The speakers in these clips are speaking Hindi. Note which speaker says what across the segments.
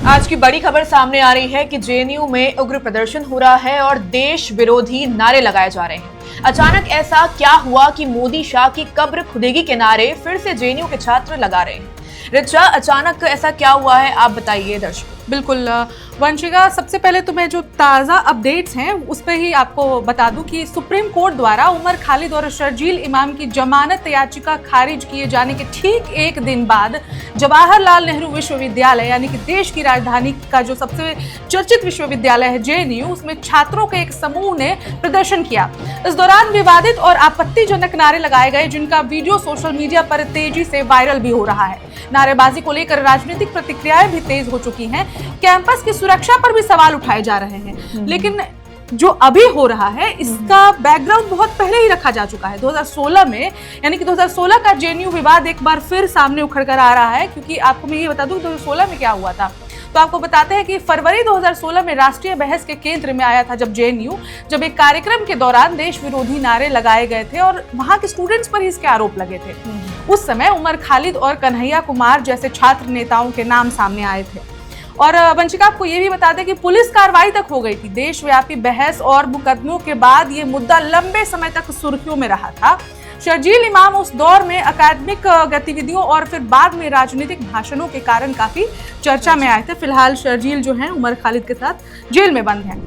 Speaker 1: आज की बड़ी खबर सामने आ रही है कि जेएनयू में उग्र प्रदर्शन हो रहा है और देश विरोधी नारे लगाए जा रहे हैं। अचानक ऐसा क्या हुआ कि मोदी शाह की कब्र खुदेगी के नारे फिर से जेएनयू के छात्र लगा रहे हैं? रिचा, अचानक ऐसा क्या हुआ है, आप बताइए दर्शकों।
Speaker 2: बिल्कुल वंशिका, सबसे पहले तो मैं जो ताज़ा अपडेट्स हैं उस पर ही आपको बता दूं कि सुप्रीम कोर्ट द्वारा उमर खालिद और शर्जील इमाम की जमानत याचिका खारिज किए जाने के ठीक एक दिन बाद जवाहरलाल नेहरू विश्वविद्यालय यानी कि देश की राजधानी का जो सबसे चर्चित विश्वविद्यालय है जेएनयू, उसमें छात्रों के एक समूह ने प्रदर्शन किया। इस दौरान विवादित और आपत्तिजनक नारे लगाए गए, जिनका वीडियो सोशल मीडिया पर तेजी से वायरल भी हो रहा है। नारेबाजी को लेकर राजनीतिक प्रतिक्रियाएं भी तेज हो चुकी हैं। कैंपस की सुरक्षा पर भी सवाल उठाए जा रहे हैं। लेकिन जो अभी हो रहा है इसका बैकग्राउंड बहुत पहले ही रखा जा चुका है। 2016 में, यानी कि 2016 का जेएनयू विवाद एक बार फिर सामने उखड़ कर आ रहा है। क्योंकि आपको मैं ये बता दूं 2016 में क्या हुआ था, तो आपको बताते हैं कि फरवरी 2016 में राष्ट्रीय बहस के केंद्र में आया था जब एक कार्यक्रम के दौरान देश विरोधी नारे लगाए गए थे और वहां के स्टूडेंट्स पर ही इसके आरोप लगे थे। उस समय उमर खालिद और कन्हैया कुमार जैसे छात्र नेताओं के नाम सामने आए थे। और वंशिका, आपको ये भी बता दें कि पुलिस कार्रवाई तक हो गई थी। देशव्यापी बहस और मुकदमों के बाद ये मुद्दा लंबे समय तक सुर्खियों में रहा था। शर्जील इमाम उस दौर में अकादमिक गतिविधियों और फिर बाद में राजनीतिक भाषणों के कारण काफी चर्चा में आए थे। फिलहाल शर्जील जो है उमर खालिद के साथ जेल में बंद हैं।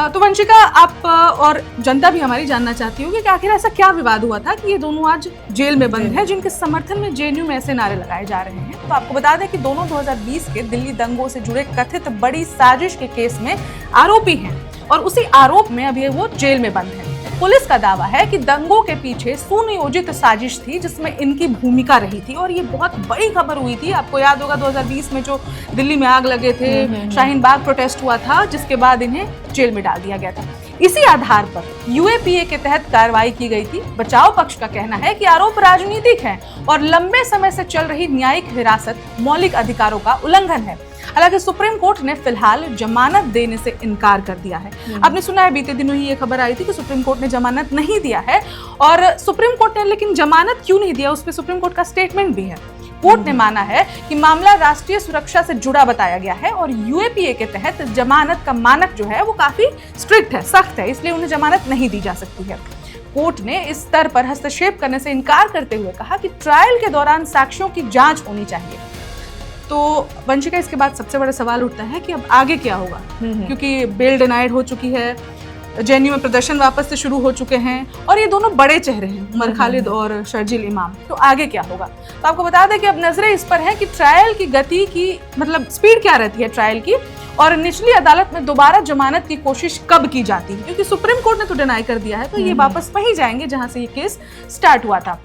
Speaker 2: तो वंशिका, आप और जनता भी हमारी जानना चाहती होगी कि आखिर ऐसा क्या विवाद हुआ था कि ये दोनों आज जेल में बंद हैं, जिनके समर्थन में जेएनयू में ऐसे नारे लगाए जा रहे हैं। तो आपको बता दें कि दोनों 2020 के दिल्ली दंगों से जुड़े कथित बड़ी साजिश के केस में आरोपी हैं और उसी आरोप में अभी वो जेल में बंद हैं। पुलिस का दावा है कि दंगों के पीछे सुनियोजित साजिश थी जिसमें इनकी भूमिका रही थी और ये बहुत बड़ी खबर हुई थी। आपको याद होगा 2020 में जो दिल्ली में आग लगे थे, शाहीन बाग प्रोटेस्ट हुआ था, जिसके बाद इन्हें जेल में डाल दिया गया था। इसी आधार पर यूएपीए के तहत कार्रवाई की गई थी। बचाव पक्ष का कहना है कि आरोप राजनीतिक हैं और लंबे समय से चल रही न्यायिक हिरासत मौलिक अधिकारों का उल्लंघन है। हालांकि सुप्रीम कोर्ट ने फिलहाल जमानत देने से इनकार कर दिया है। आपने सुना है बीते दिनों ही ये खबर आई थी कि सुप्रीम कोर्ट ने जमानत नहीं दिया है और सुप्रीम कोर्ट ने लेकिन जमानत क्यों नहीं दिया, उस पर सुप्रीम कोर्ट का स्टेटमेंट भी है। कोर्ट ने माना है कि मामला राष्ट्रीय सुरक्षा से जुड़ा बताया गया है और यूएपीए के तहत जमानत का मानक जो है वो काफी स्ट्रिक्ट है, सख्त है, इसलिए उन्हें जमानत नहीं दी जा सकती है। कोर्ट ने इस स्तर पर हस्तक्षेप करने से इनकार करते हुए कहा कि ट्रायल के दौरान साक्ष्यों की जांच होनी चाहिए। तो वंशिका, इसके बाद सबसे बड़ा सवाल उठता है कि अब आगे क्या होगा, क्योंकि बेल डिनाइड हो चुकी है, जेएनयू में प्रदर्शन वापस से शुरू हो चुके हैं और ये दोनों बड़े चेहरे हैं, उमर खालिद और शर्जील इमाम। तो आगे क्या होगा? तो आपको बता दें कि अब नजरें इस पर हैं कि ट्रायल की गति की, मतलब स्पीड क्या रहती है ट्रायल की, और निचली अदालत में दोबारा जमानत की कोशिश कब की जाती है। क्योंकि सुप्रीम कोर्ट ने तो डिनाई कर दिया है, तो ये वापस वहीं जाएंगे जहां से ये केस स्टार्ट हुआ था।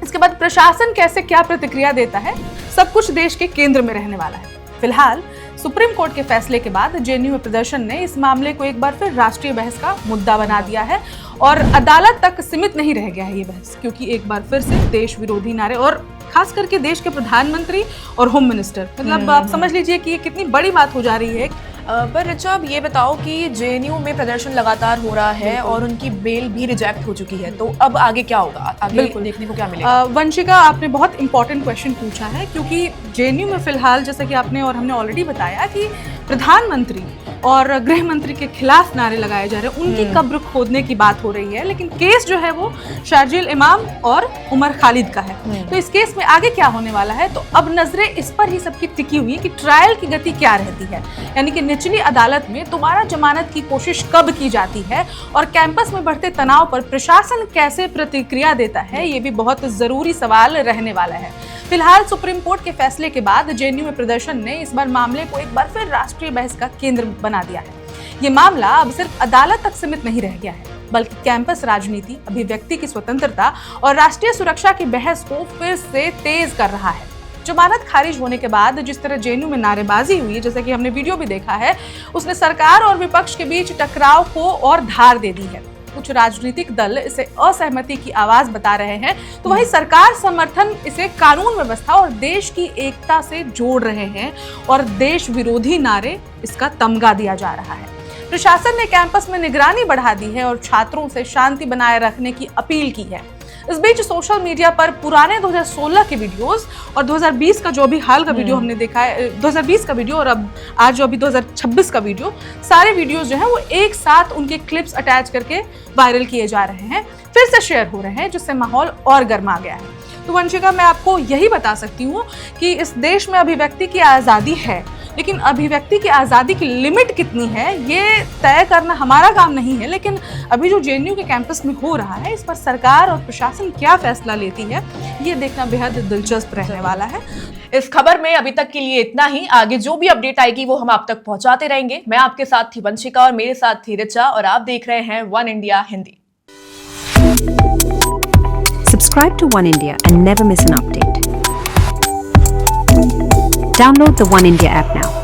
Speaker 2: इसके बाद प्रशासन कैसे क्या प्रतिक्रिया देता है, सब कुछ देश के केंद्र में रहने वाला है। फिलहाल सुप्रीम कोर्ट के फैसले के बाद जेएनयू में प्रदर्शन ने इस मामले को एक बार फिर राष्ट्रीय बहस का मुद्दा बना दिया है और अदालत तक सीमित नहीं रह गया है ये बहस, क्योंकि एक बार फिर से देश विरोधी नारे और खास करके देश के प्रधानमंत्री और होम मिनिस्टर, मतलब आप समझ लीजिए कि ये कितनी बड़ी बात हो जा रही है।
Speaker 1: पर रिचा, अब ये बताओ कि जेएनयू में प्रदर्शन लगातार हो रहा है और उनकी बेल भी रिजेक्ट हो चुकी है, तो अब आगे क्या होगा, आगे देखने को क्या मिलेगा?
Speaker 2: वंशिका, आपने बहुत इंपॉर्टेंट क्वेश्चन पूछा है, क्योंकि जेएनयू में फिलहाल जैसा कि आपने और हमने ऑलरेडी बताया कि प्रधानमंत्री और गृह मंत्री के खिलाफ नारे लगाए जा रहे हैं, उनकी कब्र खोदने की बात हो रही है। लेकिन केस जो है वो शर्जील इमाम और उमर खालिद का है। तो इस केस में आगे क्या होने वाला है, तो अब नजरें इस पर ही सबकी टिकी हुई है कि ट्रायल की गति क्या रहती है, यानी कि निचली अदालत में दोबारा जमानत की कोशिश कब की जाती है और कैंपस में बढ़ते तनाव पर प्रशासन कैसे प्रतिक्रिया देता है, ये भी बहुत जरूरी सवाल रहने वाला है। फिलहाल सुप्रीम कोर्ट के फैसले के बाद जेएनयू में प्रदर्शन ने इस बार मामले को एक बार फिर राष्ट्रीय बहस का केंद्र बना दिया है। ये मामला अब सिर्फ अदालत तक सीमित नहीं रह गया है, बल्कि कैंपस राजनीति, अभिव्यक्ति की स्वतंत्रता और राष्ट्रीय सुरक्षा की बहस को फिर से तेज कर रहा है। जमानत खारिज होने के बाद जिस तरह जेएनयू में नारेबाजी हुई, जैसे कि हमने वीडियो भी देखा है, उसने सरकार और विपक्ष के बीच टकराव को और धार दे दी है। कुछ राजनीतिक दल इसे असहमति की आवाज बता रहे हैं, तो वहीं सरकार समर्थन इसे कानून व्यवस्था और देश की एकता से जोड़ रहे हैं और देश विरोधी नारे इसका तमगा दिया जा रहा है। प्रशासन ने कैंपस में निगरानी बढ़ा दी है और छात्रों से शांति बनाए रखने की अपील की है। इस बीच सोशल मीडिया पर पुराने 2016 के वीडियोस और 2020 का जो अभी हाल का वीडियो हमने देखा है, 2020 का वीडियो और अब आज जो अभी 2026 का वीडियो, सारे वीडियोस जो हैं वो एक साथ उनके क्लिप्स अटैच करके वायरल किए जा रहे हैं, फिर से शेयर हो रहे हैं, जिससे माहौल और गर्मा गया है। तो वंशिका, मैं आपको यही बता सकती हूँ कि इस देश में अभिव्यक्ति की आज़ादी है, लेकिन अभिव्यक्ति की आज़ादी की लिमिट कितनी है ये तय करना हमारा काम नहीं है। लेकिन अभी जो जेएनयू के कैंपस में हो रहा है, इस पर सरकार और प्रशासन क्या फैसला लेती है, ये देखना बेहद दिलचस्प रहने वाला है।
Speaker 1: इस खबर में अभी तक के लिए इतना ही। आगे जो भी अपडेट आएगी वो हम आप तक पहुंचाते रहेंगे। मैं आपके साथ थी वंशिका और मेरे साथ थी रिचा, और आप देख रहे हैं one India Hindi.
Speaker 3: Subscribe to One India and never miss an update. Download the One India app now.